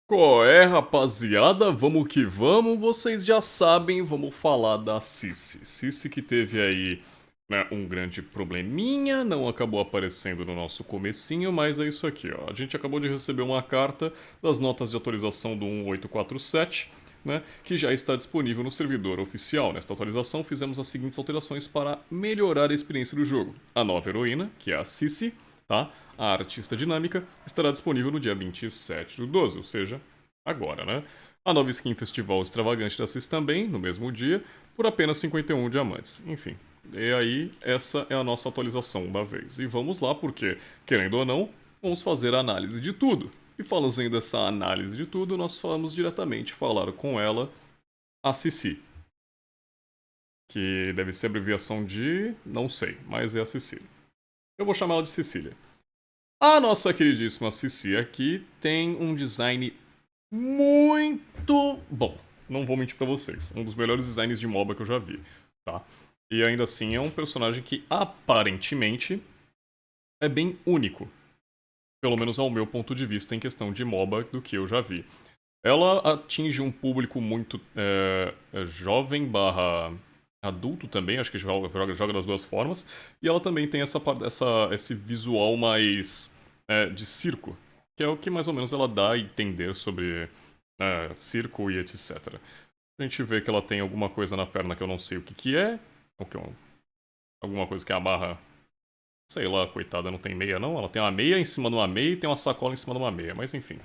Qual é, rapaziada? Vamos que vamos. Vocês já sabem, vamos falar da Cici. Cici que teve aí, né, um grande probleminha, não acabou aparecendo no nosso comecinho, mas é isso aqui, ó. A gente acabou de receber uma carta das notas de atualização do 1847, né, que já está disponível no servidor oficial. Nesta atualização fizemos as seguintes alterações para melhorar a experiência do jogo. A nova heroína, que é a Cici, tá? A artista dinâmica estará disponível no dia 27/12, ou seja, agora, né? A nova skin Festival Extravagante da CIS também, no mesmo dia, por apenas 51 diamantes. Enfim, e aí essa é a nossa atualização da vez. E vamos lá, porque, querendo ou não, vamos fazer a análise de tudo. E falando dessa análise de tudo, nós vamos diretamente falar com ela, a Cici. Que deve ser abreviação de... não sei, mas é a Cecília. Eu vou chamar ela de Cecília. A nossa queridíssima Cici aqui tem um design muito bom. Não vou mentir pra vocês. Um dos melhores designs de MOBA que eu já vi, tá? E ainda assim é um personagem que aparentemente é bem único. Pelo menos ao meu ponto de vista em questão de MOBA do que eu já vi. Ela atinge um público muito jovem barra adulto também, acho que joga das duas formas. E ela também tem esse visual mais de circo, que é o que mais ou menos ela dá a entender sobre circo e etc. A gente vê que ela tem alguma coisa na perna que eu não sei o que que é, ou que alguma coisa que amarra, sei lá, coitada, não tem meia não, ela tem uma meia em cima de uma meia e tem uma sacola em cima de uma meia, mas enfim.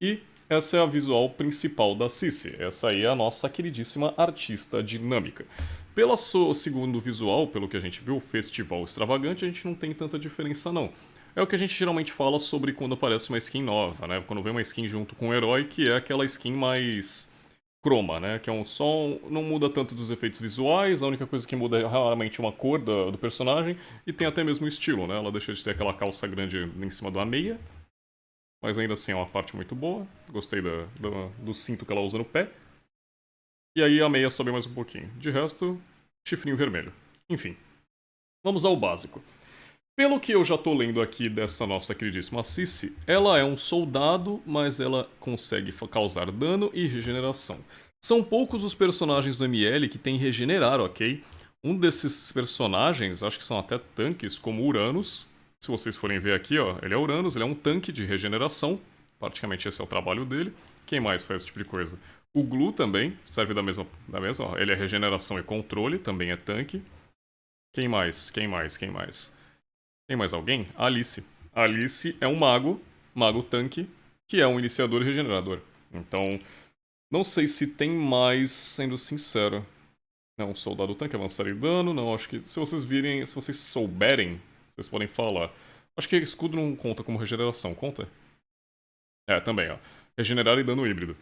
E essa é a visual principal da Cici. Essa aí é a nossa queridíssima artista dinâmica. Pelo segundo visual, pelo que a gente viu, o Festival Extravagante, a gente não tem tanta diferença não. É o que a gente geralmente fala sobre quando aparece uma skin nova, né? Quando vem uma skin junto com o herói, que é aquela skin mais croma, né? Que é um som, não muda tanto dos efeitos visuais, a única coisa que muda é raramente uma cor do personagem e tem até mesmo o estilo, né? Ela deixa de ter aquela calça grande em cima da meia, mas ainda assim é uma parte muito boa. Gostei do cinto que ela usa no pé. E aí a meia sobe mais um pouquinho. De resto, chifrinho vermelho. Enfim, vamos ao básico. Pelo que eu já tô lendo aqui dessa nossa queridíssima Cici, ela é um soldado, mas ela consegue causar dano e regeneração. São poucos os personagens do ML que têm regenerar, ok? Um desses personagens, acho que são até tanques, como Uranus. Se vocês forem ver aqui, ó, ele é Uranus, ele é um tanque de regeneração. Praticamente esse é o trabalho dele. Quem mais faz esse tipo de coisa? O Glue também serve da mesma, ó. Ele é regeneração e controle, também é tanque. Quem mais? Quem mais? Quem mais? Tem mais alguém? A Alice. A Alice é um mago, mago tanque, que é um iniciador e regenerador. Então, não sei se tem mais, sendo sincero. Não, soldado tanque avançar em dano, não, acho que se vocês virem, se vocês souberem, vocês podem falar. Acho que escudo não conta como regeneração, conta? É, também, ó. Regenerar e dano híbrido.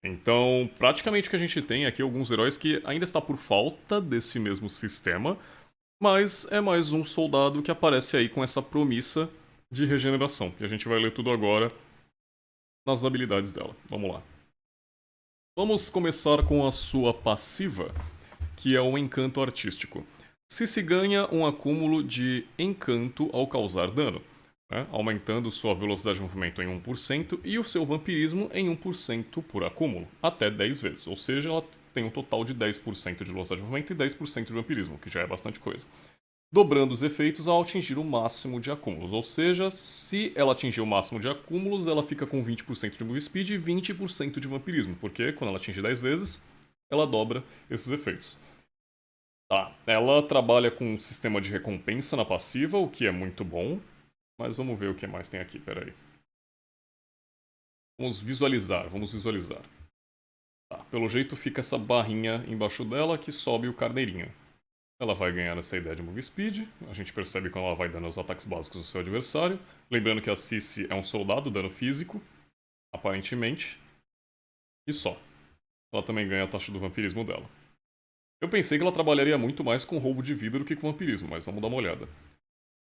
Então, praticamente o que a gente tem aqui alguns heróis que ainda está por falta desse mesmo sistema, mas é mais um soldado que aparece aí com essa promissa de regeneração. E a gente vai ler tudo agora nas habilidades dela. Vamos lá. Vamos começar com a sua passiva, que é o encanto artístico. Se ganha um acúmulo de encanto ao causar dano, né? Aumentando sua velocidade de movimento em 1% e o seu vampirismo em 1% por acúmulo, até 10 vezes. Ou seja, ela tem um total de 10% de velocidade de movimento e 10% de vampirismo, que já é bastante coisa. Dobrando os efeitos ao atingir o máximo de acúmulos. Ou seja, se ela atingir o máximo de acúmulos, ela fica com 20% de move speed e 20% de vampirismo, porque quando ela atingir 10 vezes, ela dobra esses efeitos. Tá, ela trabalha com um sistema de recompensa na passiva, o que é muito bom, mas vamos ver o que mais tem aqui, peraí. Vamos visualizar, vamos visualizar. Tá, pelo jeito fica essa barrinha embaixo dela que sobe o carneirinho. Ela vai ganhar essa ideia de move speed. A gente percebe quando ela vai dando os ataques básicos do seu adversário. Lembrando que a Cici é um soldado, dano físico, aparentemente. E só. Ela também ganha a taxa do vampirismo dela. Eu pensei que ela trabalharia muito mais com roubo de vida do que com vampirismo, mas vamos dar uma olhada.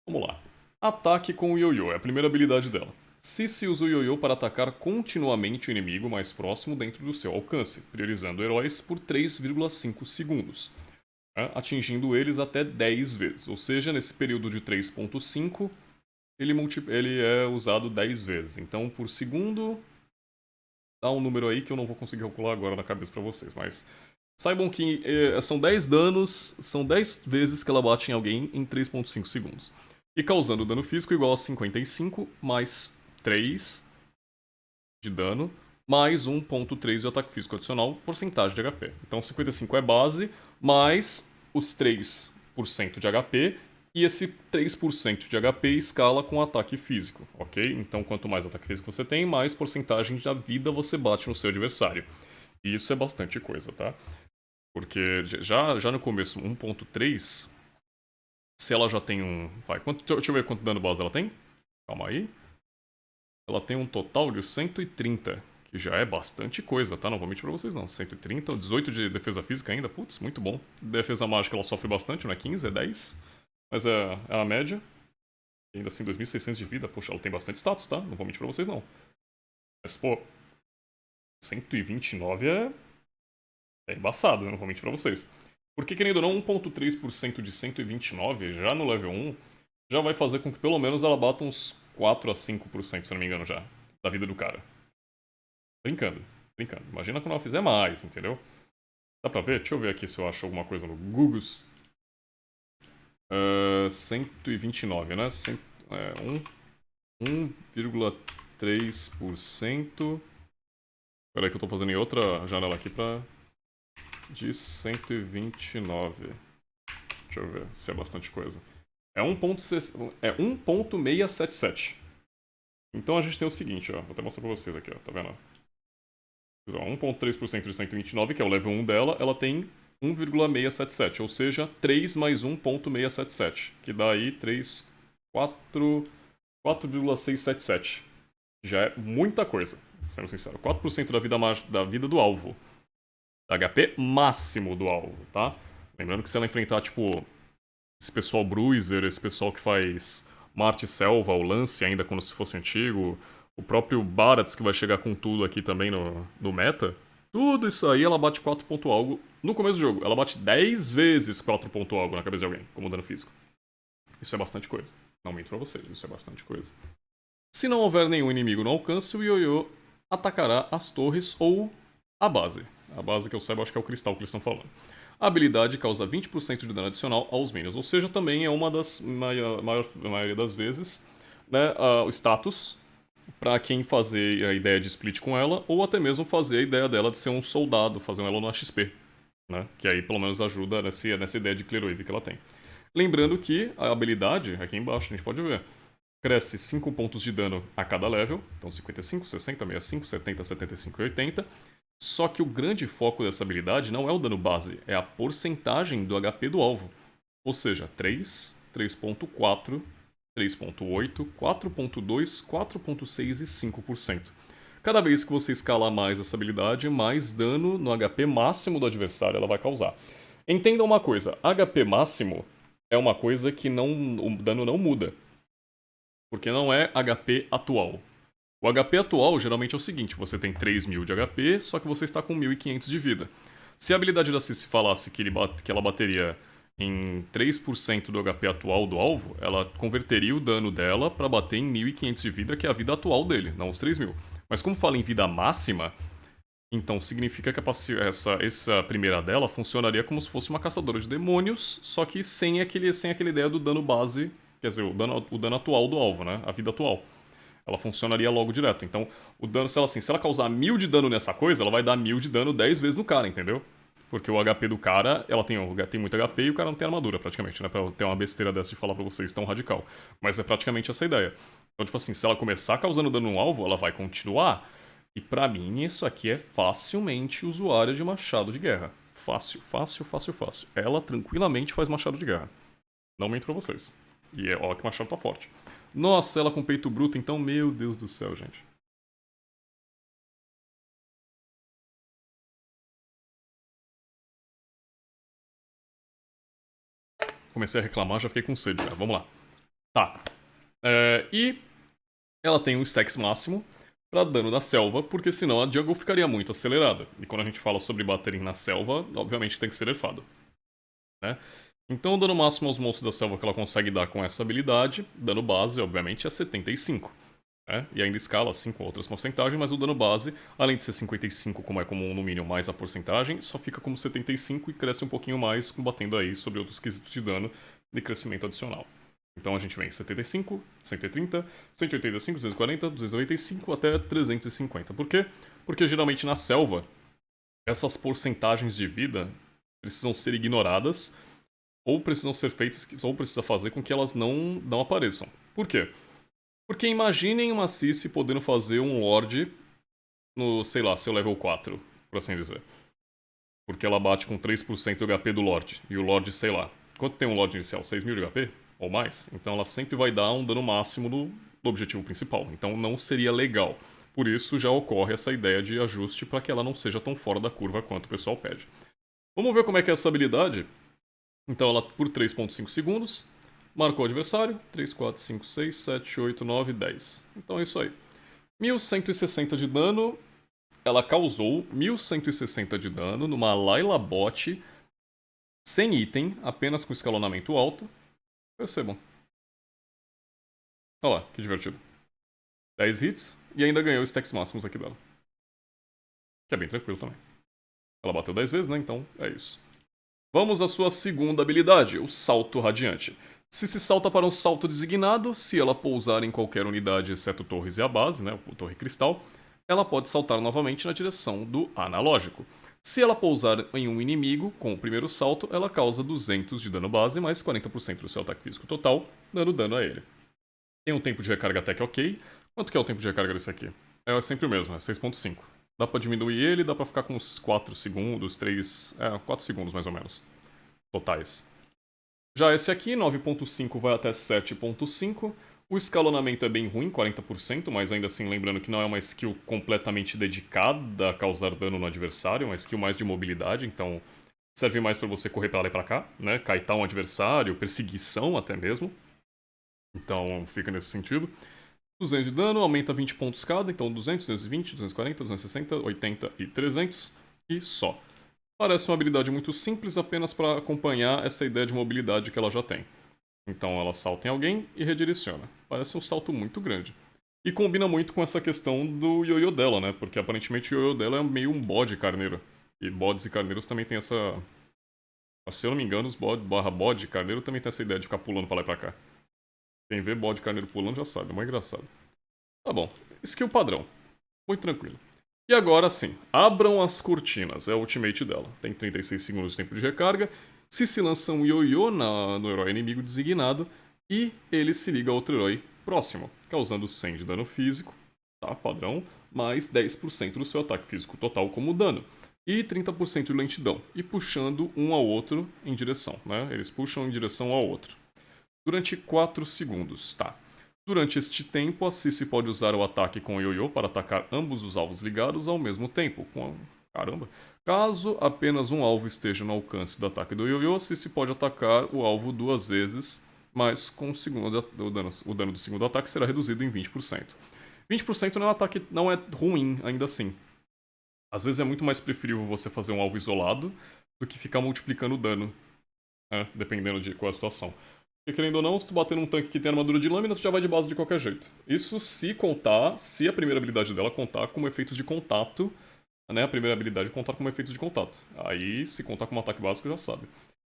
Vamos lá. Ataque com o Yo-Yo é a primeira habilidade dela. Cici usa o Yo-Yo para atacar continuamente o inimigo mais próximo dentro do seu alcance, priorizando heróis por 3,5 segundos, né, atingindo eles até 10 vezes. Ou seja, nesse período de 3.5, ele é usado 10 vezes. Então, por segundo, dar um número aí que eu não vou conseguir calcular agora na cabeça pra vocês, mas saibam que são 10 danos, são 10 vezes que ela bate em alguém em 3,5 segundos. E causando dano físico igual a 55 mais 3 de dano, mais 1,3 de ataque físico adicional, porcentagem de HP. Então 55 é base, mais os 3% de HP, e esse 3% de HP escala com ataque físico, ok? Então quanto mais ataque físico você tem, mais porcentagem da vida você bate no seu adversário. E isso é bastante coisa, tá? Porque já no começo, 1,3, se ela já tem um... deixa eu ver quanto dano base ela tem. Calma aí. Ela tem um total de 130, que já é bastante coisa, tá? Não vou mentir pra vocês não. 130, 18 de defesa física ainda, putz, muito bom. Defesa mágica ela sofre bastante, não é 15, é 10. Mas é a média. E ainda assim, 2.600 de vida, poxa, ela tem bastante status, tá? Não vou mentir pra vocês não. Mas, pô, 129 é embaçado, eu não vou mentir pra vocês. Porque, querendo ou não, 1,3% de 129 já no level 1 já vai fazer com que pelo menos ela bata uns 4 a 5%, se eu não me engano, já, da vida do cara. Brincando, brincando. Imagina quando ela fizer mais, entendeu? Dá pra ver? Deixa eu ver aqui se eu acho alguma coisa no Google. 129, né? 1,3%. Espera aí que eu tô fazendo em outra janela aqui pra... De 129. Deixa eu ver se é bastante coisa. É 1,677. Então a gente tem o seguinte, ó. Vou até mostrar pra vocês aqui, ó. Tá vendo? 1,3% de 129, que é o level 1 dela, ela tem 1,677, ou seja, 3 mais 1,677, que dá aí 4,677. Já é muita coisa, sendo sincero. 4% da vida do alvo. HP máximo do alvo, tá? Lembrando que se ela enfrentar, tipo, esse pessoal Bruiser, esse pessoal que faz Marte Selva, o Lance ainda como se fosse antigo, o próprio Barats que vai chegar com tudo aqui também no meta, tudo isso aí ela bate 4 ponto algo no começo do jogo. Ela bate 10 vezes 4 ponto algo na cabeça de alguém, como dano físico. Isso é bastante coisa. Não minto pra vocês, isso é bastante coisa. Se não houver nenhum inimigo no alcance, o Yoyo atacará as torres ou a base. A base que eu saiba, acho que é o cristal que eles estão falando. A habilidade causa 20% de dano adicional aos minions, ou seja, também é uma das maioria das vezes, né, o status para quem fazer a ideia de split com ela, ou até mesmo fazer a ideia dela de ser um soldado, fazer um elo no XP, né, que aí pelo menos ajuda nessa ideia de Clear Wave que ela tem. Lembrando que a habilidade, aqui embaixo a gente pode ver, cresce 5 pontos de dano a cada level, então 55, 60, 65, 70, 75 e 80. Só que o grande foco dessa habilidade não é o dano base, é a porcentagem do HP do alvo. Ou seja, 3, 3.4, 3.8, 4.2, 4.6 e 5%. Cada vez que você escalar mais essa habilidade, mais dano no HP máximo do adversário ela vai causar. Entenda uma coisa, HP máximo é uma coisa que o dano não muda. Porque não é HP atual. O HP atual geralmente é o seguinte, você tem 3.000 de HP, só que você está com 1.500 de vida. Se a habilidade da Cici falasse que ela bateria em 3% do HP atual do alvo, ela converteria o dano dela para bater em 1.500 de vida, que é a vida atual dele, não os 3.000. Mas como fala em vida máxima, então significa que essa primeira dela funcionaria como se fosse uma caçadora de demônios, só que sem aquela ideia do dano base, quer dizer, o dano atual do alvo, né? A vida atual. Ela funcionaria logo direto. Então, o dano, se ela causar 1.000 de dano nessa coisa, ela vai dar 1.000 de dano 10 vezes no cara, entendeu? Porque o HP do cara, ela tem muito HP e o cara não tem armadura, praticamente, né? Pra eu ter uma besteira dessa de falar pra vocês tão radical. Mas é praticamente essa a ideia. Então, tipo assim, se ela começar causando dano no alvo, ela vai continuar. E pra mim, isso aqui é facilmente usuária de machado de guerra. Fácil, fácil, fácil, fácil. Ela tranquilamente faz machado de guerra. Não minto pra vocês. E olha que o machado tá forte. Nossa, ela com peito bruto, então, meu Deus do céu, gente. Comecei a reclamar, já fiquei com sede já. Vamos lá. Tá. E ela tem um stacks máximo pra dano da selva, porque senão a jungle ficaria muito acelerada. E quando a gente fala sobre baterem na selva, obviamente tem que ser nerfado. Né? Então o dano máximo aos monstros da selva que ela consegue dar com essa habilidade, dano base, obviamente, é 75. né? E ainda escala assim com outras porcentagens, mas o dano base, além de ser 55 como é comum no mínimo, mais a porcentagem, só fica como 75 e cresce um pouquinho mais, combatendo aí sobre outros quesitos de dano de crescimento adicional. Então a gente vem 75, 130, 185, 240, 295 até 350. Por quê? Porque geralmente na selva, essas porcentagens de vida precisam ser ignoradas ou precisam ser feitas, ou precisa fazer com que elas não apareçam. Por quê? Porque imaginem uma Cici podendo fazer um Lorde no, sei lá, seu level 4, por assim dizer. Porque ela bate com 3% do HP do Lorde. E o Lorde, sei lá, quanto tem um Lorde inicial? 6.000 de HP? Ou mais? Então ela sempre vai dar um dano máximo do objetivo principal. Então não seria legal. Por isso já ocorre essa ideia de ajuste para que ela não seja tão fora da curva quanto o pessoal pede. Vamos ver como é que é essa habilidade? Então ela, por 3.5 segundos, marcou o adversário. 3, 4, 5, 6, 7, 8, 9, 10. Então é isso aí. 1160 de dano. Ela causou 1160 de dano numa Layla bot sem item, apenas com escalonamento alto. Percebam. Olha lá, que divertido. 10 hits e ainda ganhou os stacks máximos aqui dela. Que é bem tranquilo também. Ela bateu 10 vezes, né? Então é isso. Vamos à sua segunda habilidade, o Salto Radiante. Se salta para um salto designado, se ela pousar em qualquer unidade exceto torres e a base, né, o torre cristal, ela pode saltar novamente na direção do analógico. Se ela pousar em um inimigo, com o primeiro salto, ela causa 200 de dano base mais 40% do seu ataque físico total, dando dano a ele. Tem um tempo de recarga até que ok. Quanto que é o tempo de recarga desse aqui? É sempre o mesmo, é 6.5. Dá pra diminuir ele, dá pra ficar com uns 4 segundos, 3... 4 segundos mais ou menos. Totais. Já esse aqui, 9.5 vai até 7.5. O escalonamento é bem ruim, 40%, mas ainda assim lembrando que não é uma skill completamente dedicada a causar dano no adversário, é uma skill mais de mobilidade, então serve mais para você correr pra lá e pra cá, né? Kaitar um adversário, perseguição até mesmo. Então fica nesse sentido. 200 de dano, aumenta 20 pontos cada, então 200, 220, 240, 260, 80 e 300 e só. Parece uma habilidade muito simples apenas para acompanhar essa ideia de mobilidade que ela já tem. Então ela salta em alguém e redireciona. Parece um salto muito grande. E combina muito com essa questão do ioiô dela, né? Porque aparentemente o ioiô dela é meio um bode carneiro. E bodes e carneiros também tem essa... Se eu não me engano, os bode carneiro também tem essa ideia de ficar pulando pra lá e pra cá. Quem vê bode carneiro pulando já sabe, é muito engraçado. Tá bom, skill padrão. Muito tranquilo. E agora sim, abram as cortinas, é o ultimate dela. Tem 36 segundos de tempo de recarga. Se lança um ioiô no herói inimigo designado e ele se liga a outro herói próximo, causando 100 de dano físico, tá? Padrão, mais 10% do seu ataque físico total como dano. E 30% de lentidão, e puxando um ao outro em direção, né? Eles puxam em direção ao outro. Durante 4 segundos, tá? Durante este tempo, a Cici pode usar o ataque com o ioiô para atacar ambos os alvos ligados ao mesmo tempo. Caramba! Caso apenas um alvo esteja no alcance do ataque do ioiô, Cici pode atacar o alvo 2 vezes, mas com o dano do segundo ataque será reduzido em 20%. 20% não é um ataque, não é ruim ainda assim. Às vezes é muito mais preferível você fazer um alvo isolado do que ficar multiplicando o dano, né? Dependendo de qual é a situação. Porque querendo ou não, se tu bater num tanque que tem armadura de lâmina, tu já vai de base de qualquer jeito. Isso se a primeira habilidade dela contar como efeitos de contato, né? A primeira habilidade contar como efeitos de contato. Aí, se contar como ataque básico, já sabe.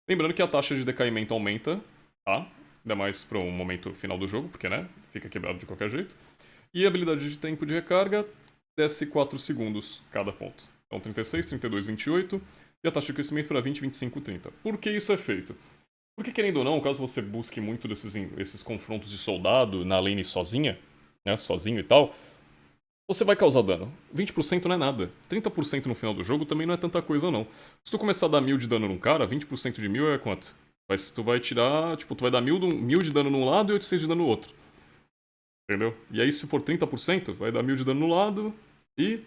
Lembrando que a taxa de decaimento aumenta, tá? Ainda mais pro momento final do jogo, porque, né? Fica quebrado de qualquer jeito. E a habilidade de tempo de recarga desce 4 segundos cada ponto. Então 36, 32, 28. E a taxa de crescimento para 20, 25, 30. Por que isso é feito? Porque, querendo ou não, caso você busque muito esses confrontos de soldado na lane sozinha, né, sozinho e tal, você vai causar dano. 20% não é nada. 30% no final do jogo também não é tanta coisa, não. Se tu começar a dar 1000 de dano num cara, 20% de 1000 é quanto? Tu vai tirar, tipo, tu vai dar 1000 de dano num lado e 800 de dano no outro. Entendeu? E aí, se for 30%, vai dar 1000 de dano no lado e...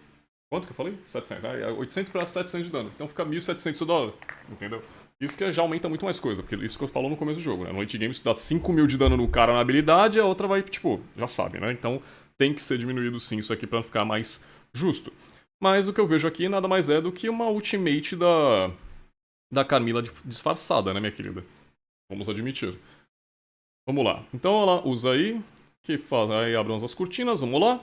Quanto que eu falei? 700. Ah, 800 para 700 de dano. Então fica 1700 toda hora. Entendeu? Isso que já aumenta muito mais coisa, porque isso que eu falo no começo do jogo, né? No late game, se tu dá 5000 de dano no cara na habilidade, a outra vai, tipo, já sabe, né? Então tem que ser diminuído sim isso aqui pra ficar mais justo. Mas o que eu vejo aqui nada mais é do que uma ultimate da Camila disfarçada, né, minha querida? Vamos admitir. Vamos lá. Então ela usa aí Que faz, aí abram as cortinas, vamos lá.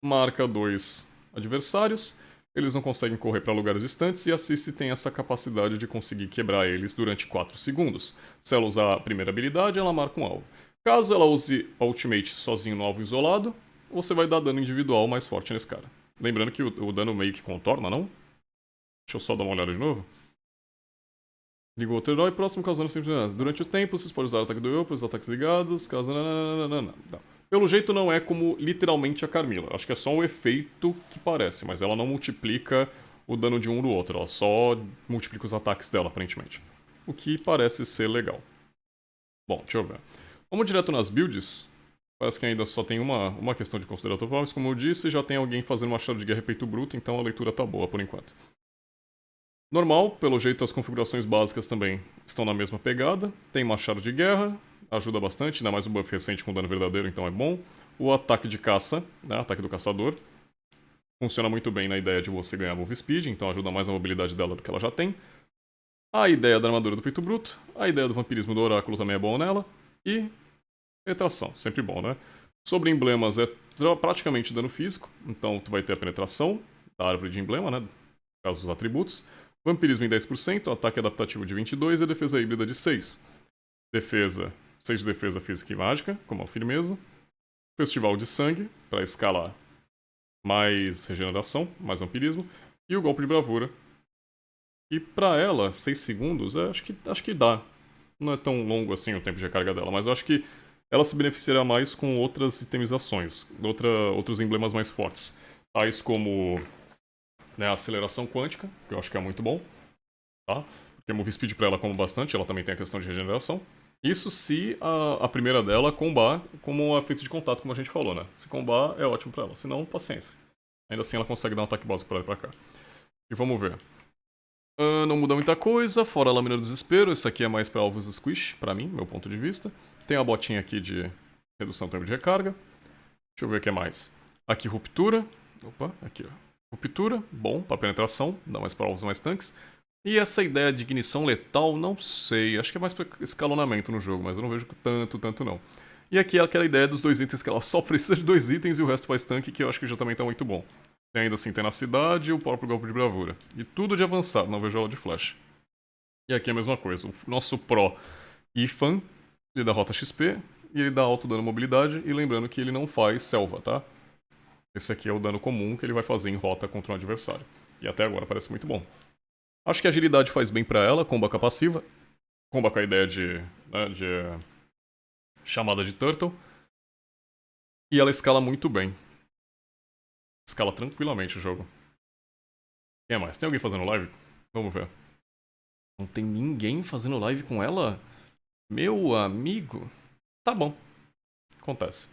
Marca 2 adversários. Eles não conseguem correr para lugares distantes e a Cici tem essa capacidade de conseguir quebrar eles durante 4 segundos. Se ela usar a primeira habilidade, ela marca um alvo. Caso ela use a Ultimate sozinho no alvo isolado, você vai dar dano individual mais forte nesse cara. Lembrando que o dano meio que contorna, não? Deixa eu só dar uma olhada de novo. Liga o outro herói próximo, causando simplesmente. Durante o tempo, vocês podem usar o ataque do eu para os ataques ligados, causando. Não. Pelo jeito, não é como literalmente a Carmilla. Acho que é só um efeito que parece, mas ela não multiplica o dano de um do outro, ela só multiplica os ataques dela, aparentemente. O que parece ser legal. Bom, deixa eu ver. Vamos direto nas builds. Parece que ainda só tem uma questão de considerar total, mas como eu disse, já tem alguém fazendo machado de guerra e peito bruto, então a leitura tá boa por enquanto. Normal, pelo jeito as configurações básicas também estão na mesma pegada. Tem machado de guerra, ajuda bastante, ainda mais o buff recente com dano verdadeiro, então é bom. O ataque de caça, né, ataque do caçador, funciona muito bem na ideia de você ganhar move speed, então ajuda mais na mobilidade dela do que ela já tem. A ideia da armadura do peito bruto, a ideia do vampirismo do oráculo também é bom nela. E penetração, sempre bom, né? Sobre emblemas é praticamente dano físico, então tu vai ter a penetração da árvore de emblema, né? No caso dos atributos. Vampirismo em 10%, ataque adaptativo de 22% e a defesa híbrida de 6%. Defesa, 6 de defesa física e mágica, como a firmeza. Festival de sangue, para escalar mais regeneração, mais vampirismo. E o golpe de bravura. E pra ela, 6 segundos, acho que dá. Não é tão longo assim o tempo de recarga dela, mas eu acho que ela se beneficiará mais com outras itemizações, outros emblemas mais fortes, tais como, né, a aceleração quântica, que eu acho que é muito bom, tá? Porque move speed pra ela como bastante, ela também tem a questão de regeneração. Isso se a primeira dela combar como efeito de contato, como a gente falou, né? Se combar é ótimo pra ela, se não, paciência. Ainda assim ela consegue dar um ataque básico pra lá e pra cá. E vamos ver. Não muda muita coisa, fora a lâmina do desespero, isso aqui é mais pra alvos squish, pra mim, meu ponto de vista. Tem a botinha aqui de redução do tempo de recarga. Deixa eu ver o que mais. Aqui, ruptura. Opa, aqui, ó. Ruptura, bom, pra penetração, dá mais pra alvos mais tanques. E essa ideia de ignição letal, não sei, acho que é mais pra escalonamento no jogo, mas eu não vejo tanto não. E aqui é aquela ideia dos 2 itens, que ela só precisa de 2 itens e o resto faz tanque, que eu acho que já também tá muito bom. Tem ainda assim tenacidade e o próprio golpe de bravura. E tudo de avançado, não vejo ela de flash. E aqui é a mesma coisa, o nosso Pro Ifan, ele dá rota XP e ele dá alto dano mobilidade, e lembrando que ele não faz selva, tá? Esse aqui é o dano comum que ele vai fazer em rota contra um adversário. E até agora parece muito bom. Acho que a agilidade faz bem pra ela, comba com a passiva, comba com a ideia de chamada de turtle. E ela escala muito bem. Escala tranquilamente o jogo. Quem é mais? Tem alguém fazendo live? Vamos ver. Não tem ninguém fazendo live com ela? Meu amigo. Tá bom. Acontece.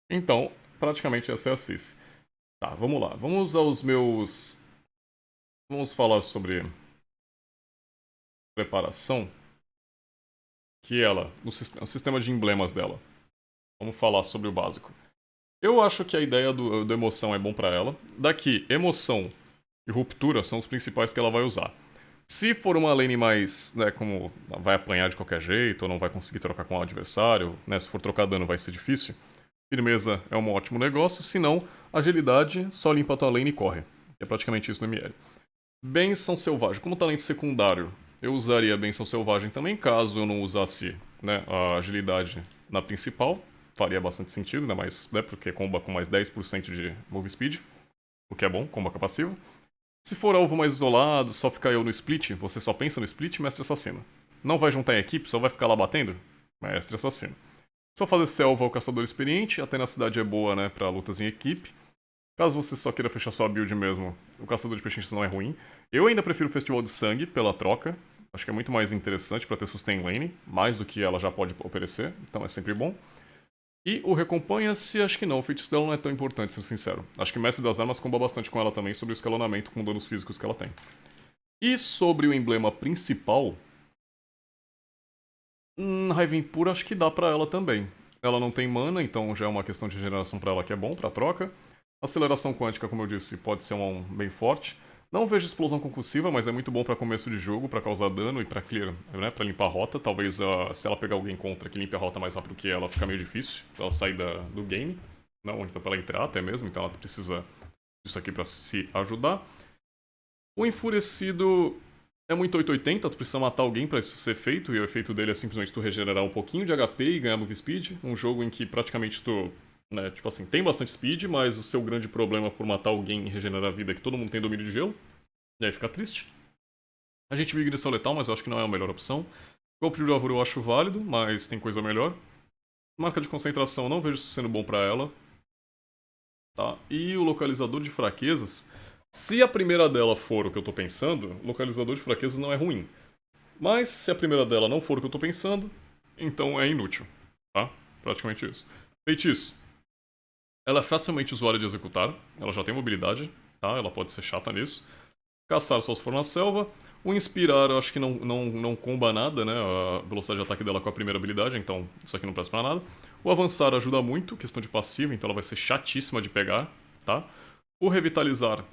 Então, praticamente essa é a Cici. Tá, vamos lá. Vamos aos meus... Vamos falar sobre preparação. Que ela... O sistema de emblemas dela. Vamos falar sobre o básico. Eu acho que a ideia do emoção é bom pra ela. Daqui, emoção e ruptura são os principais que ela vai usar. Se for uma lane mais, né, como vai apanhar de qualquer jeito, ou não vai conseguir trocar com o adversário, né, se for trocar dano vai ser difícil, firmeza é um ótimo negócio, se não, agilidade, só limpa a tua lane e corre. É praticamente isso no ML. Benção Selvagem, como talento secundário, eu usaria Benção Selvagem também, caso eu não usasse, né, a agilidade na principal, faria bastante sentido, ainda mais, né, porque comba com mais 10% de move speed, o que é bom, comba com a passiva. Se for alvo mais isolado, só ficar eu no split, você só pensa no split, mestre assassino. Não vai juntar em equipe, só vai ficar lá batendo? Mestre assassino. Só fazer selva ao caçador experiente, a tenacidade é boa, né, pra lutas em equipe. Caso você só queira fechar sua build mesmo, o caçador de pechinchas não é ruim. Eu ainda prefiro o Festival de Sangue pela troca. Acho que é muito mais interessante pra ter sustain lane, mais do que ela já pode oferecer, então é sempre bom. E o Recompanha-se, acho que não, o feitiço dela não é tão importante, sendo sincero. Acho que Mestre das Armas comba bastante com ela também sobre o escalonamento com danos físicos que ela tem. E sobre o emblema principal... Raven Pura acho que dá pra ela também. Ela não tem mana, então já é uma questão de regeneração pra ela que é bom, pra troca. Aceleração quântica, como eu disse, pode ser um bem forte. Não vejo explosão concussiva, mas é muito bom pra começo de jogo, pra causar dano e pra clear, né, pra limpar a rota. Talvez se ela pegar alguém contra que limpe a rota mais rápido que ela, fica meio difícil pra ela sair do game. Não, então pra ela entrar até mesmo, então ela precisa disso aqui pra se ajudar. O Enfurecido é muito 880, tu precisa matar alguém pra isso ser feito, e o efeito dele é simplesmente tu regenerar um pouquinho de HP e ganhar move speed. Um jogo em que praticamente tu, né, tipo assim, tem bastante speed, mas o seu grande problema por matar alguém e regenerar a vida é que todo mundo tem domínio de gelo. E aí fica triste. A gente migra esse letal, mas eu acho que não é a melhor opção. Golpe de bravura eu acho válido, mas tem coisa melhor. Marca de concentração não vejo isso sendo bom pra ela. Tá? E o localizador de fraquezas, se a primeira dela for o que eu tô pensando, o localizador de fraquezas não é ruim. Mas se a primeira dela não for o que eu tô pensando, então é inútil. Tá? Praticamente isso. Feitiço. Ela é facilmente usuária de executar, ela já tem mobilidade, tá? Ela pode ser chata nisso. Caçar só se for na selva. O Inspirar eu acho que não comba nada, né? A velocidade de ataque dela com a primeira habilidade, então isso aqui não presta pra nada. O Avançar ajuda muito, questão de passiva, então ela vai ser chatíssima de pegar, tá? O Revitalizar,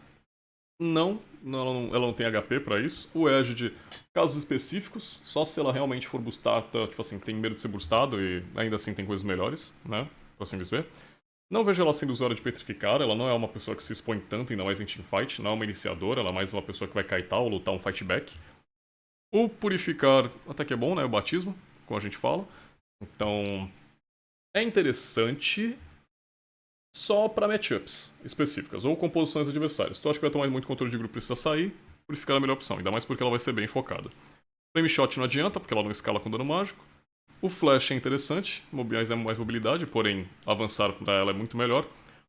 ela não tem HP pra isso. O Edge de casos específicos, só se ela realmente for boostada, tipo assim, tem medo de ser boostado e ainda assim tem coisas melhores, né? Por assim dizer. Não vejo ela sendo usuária de petrificar, ela não é uma pessoa que se expõe tanto, ainda mais em teamfight, não é uma iniciadora, ela é mais uma pessoa que vai kaitar ou lutar um fight back. O purificar até que é bom, né? O batismo, como a gente fala. Então, é interessante só pra matchups específicas ou composições adversárias. Tu acha que vai tomar muito controle de grupo e precisa sair, purificar é a melhor opção, ainda mais porque ela vai ser bem focada. Flame Shot não adianta, porque ela não escala com dano mágico. O Flash é interessante, é mais mobilidade, porém avançar pra ela é muito melhor.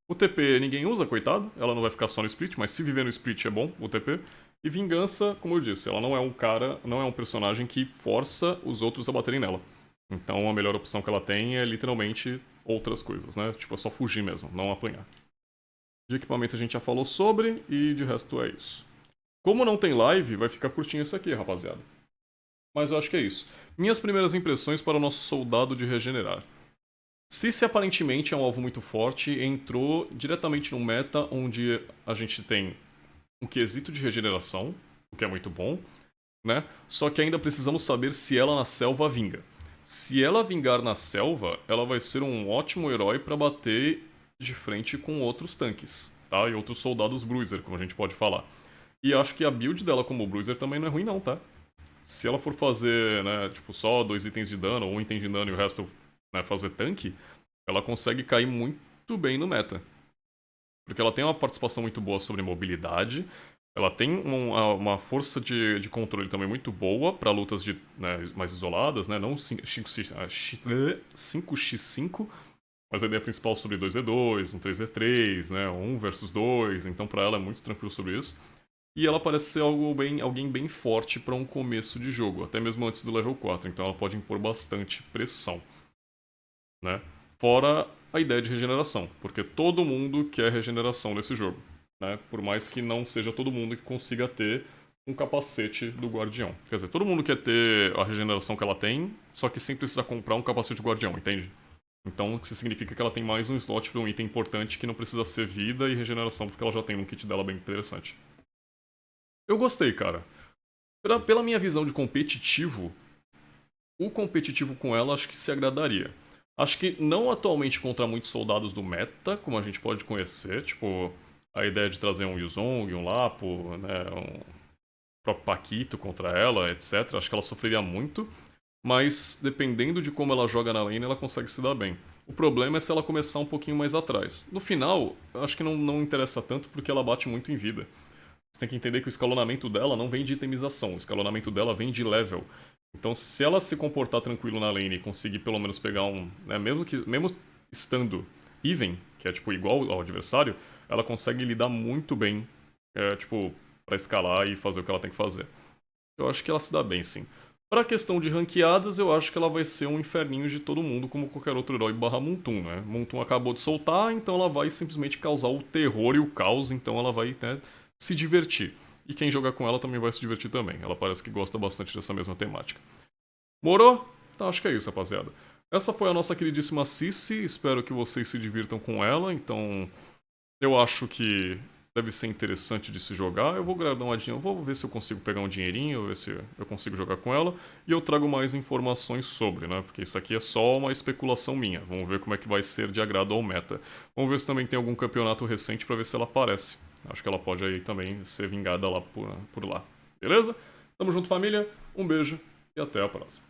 O TP ninguém usa, coitado, ela não vai ficar só no split, mas se viver no split é bom, o TP. E Vingança, como eu disse, ela não é um cara, não é um personagem que força os outros a baterem nela. Então a melhor opção que ela tem é literalmente outras coisas, né? Tipo, é só fugir mesmo, não apanhar. De equipamento a gente já falou sobre, e de resto é isso. Como não tem live, vai ficar curtinho isso aqui, rapaziada. Mas eu acho que é isso. Minhas primeiras impressões para o nosso soldado de regenerar. Cici aparentemente é um alvo muito forte, entrou diretamente no meta onde a gente tem um quesito de regeneração, o que é muito bom, né? Só que ainda precisamos saber se ela na selva vinga. Se ela vingar na selva, ela vai ser um ótimo herói para bater de frente com outros tanques, tá? E outros soldados bruiser, como a gente pode falar. E acho que a build dela como bruiser também não é ruim não, tá? Se ela for fazer, né, tipo, só 2 itens de dano, ou um item de dano e o resto, né, fazer tanque, ela consegue cair muito bem no meta. Porque ela tem uma participação muito boa sobre mobilidade, ela tem uma força de controle também muito boa para lutas né, mais isoladas, né, não 5x5, mas a ideia principal sobre 2v2, um 3v3, né, 1 versus 2, então para ela é muito tranquilo sobre isso. E ela parece ser alguém bem forte para um começo de jogo, até mesmo antes do level 4, então ela pode impor bastante pressão, né? Fora a ideia de regeneração, porque todo mundo quer regeneração nesse jogo, né? Por mais que não seja todo mundo que consiga ter um capacete do Guardião. Quer dizer, todo mundo quer ter a regeneração que ela tem, só que sem precisar comprar um capacete do Guardião, entende? Então, isso significa que ela tem mais um slot para um item importante que não precisa ser vida e regeneração, porque ela já tem um kit dela bem interessante. Eu gostei, cara. Pela minha visão de competitivo, o competitivo com ela acho que se agradaria. Acho que não atualmente contra muitos soldados do meta, como a gente pode conhecer, tipo a ideia de trazer um Yuzong, um Lapo, né, um próprio Paquito contra ela, etc. Acho que ela sofreria muito, mas dependendo de como ela joga na lane, ela consegue se dar bem. O problema é se ela começar um pouquinho mais atrás. No final, acho que não interessa tanto porque ela bate muito em vida. Você tem que entender que o escalonamento dela não vem de itemização, o escalonamento dela vem de level. Então, se ela se comportar tranquilo na lane e conseguir pelo menos pegar um. Né, mesmo estando even, que é tipo igual ao adversário, ela consegue lidar muito bem, tipo, pra escalar e fazer o que ela tem que fazer. Eu acho que ela se dá bem, sim. Pra questão de ranqueadas, eu acho que ela vai ser um inferninho de todo mundo, como qualquer outro herói barra Moonton, né? Moonton acabou de soltar, então ela vai simplesmente causar o terror e o caos, então ela vai, né, se divertir. E quem jogar com ela também vai se divertir também. Ela parece que gosta bastante dessa mesma temática. Morou? Então acho que é isso, rapaziada. Essa foi a nossa queridíssima Cici. Espero que vocês se divirtam com ela. Então, eu acho que deve ser interessante de se jogar. Eu vou dar uma eu vou ver se eu consigo pegar um dinheirinho, ver se eu consigo jogar com ela. E eu trago mais informações sobre, né? Porque isso aqui é só uma especulação minha. Vamos ver como é que vai ser de agrado ao meta. Vamos ver se também tem algum campeonato recente para ver se ela aparece. Acho que ela pode aí também ser vingada lá por lá. Beleza? Tamo junto, família. Um beijo e até a próxima.